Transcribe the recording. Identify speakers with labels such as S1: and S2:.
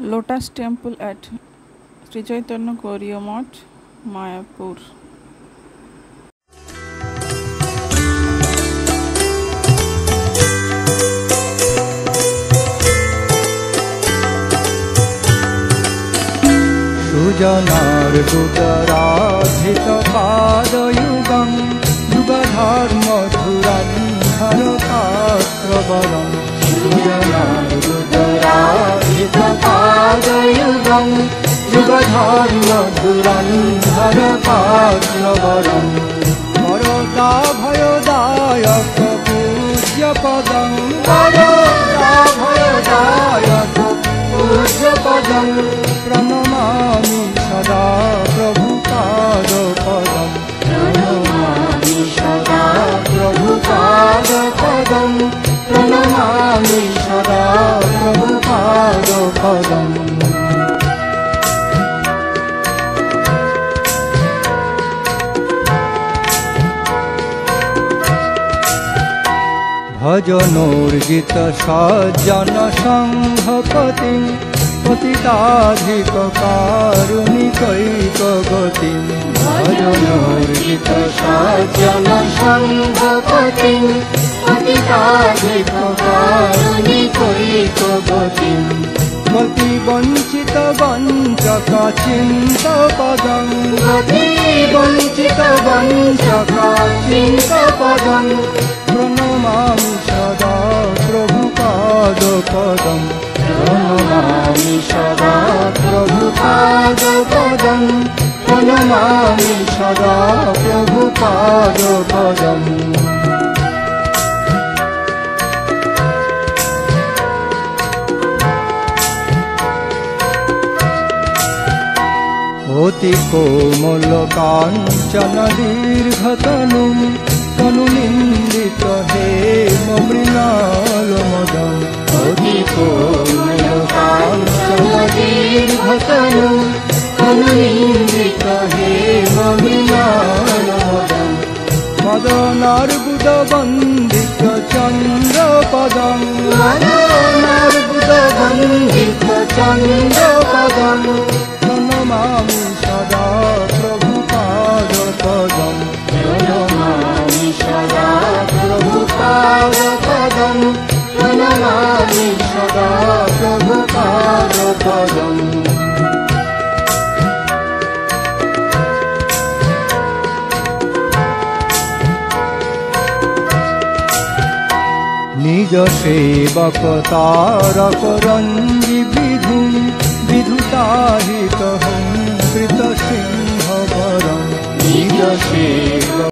S1: Lotus Temple at Sri Chaitanya Gauriya Math, Mayapur.
S2: सुजनार्दुतराधितपादयुगं युगधर्मधुरन्धरपात्रबलं सुजनार्दुतराधितपादयुगं युगधर्मधुरन्धरपात्रबलं वरदाभयदायक पूज्यपदं वरदाभयदायक पूज्यपदं प्रणमामि सदा प्रभुपादपदं प्रणमामि सदा प्रभुपादपदं प्रणमामि सदा प्रभुपादपदम् भजनोर्जित सज्जन संघपतिं पतिताधिककारुणिकैकगतिं भजनोर्जित सज्जन संघपतिं पतिताधिककारुणिकैकगतिं गतिवञ्चित वञ्चकचिन्तपदं गतिवञ्चित वञ्चकचिन्तपदं प्रणमामि सदा प्रभुपादपदं प्रणमामि सदा प्रभुपादपदं प्रणमामि सदा प्रभुपादपदम् অতি কোমল কাঞ্চন দীর্ঘতনুম তনুনিন্দিত হেম মৃণাল মদম অতি কোমল কাঞ্চন দীর্ঘতনুম তনুনিন্দিত হেম মৃণাল মদম মদনার্বুদ বন্দিত চন্দ্রপদম মদনার্বুদ বন্দিত চন্দ্রপদম प्रणमामि सदा प्रभुपादपदं प्रणमामि सदा प्रभुपादपदं प्रणमामि सदा प्रभुपादपदम् निज सेवक तारक रंगी विधि विधुताहितहं कृत सिंह वरं निज सेवक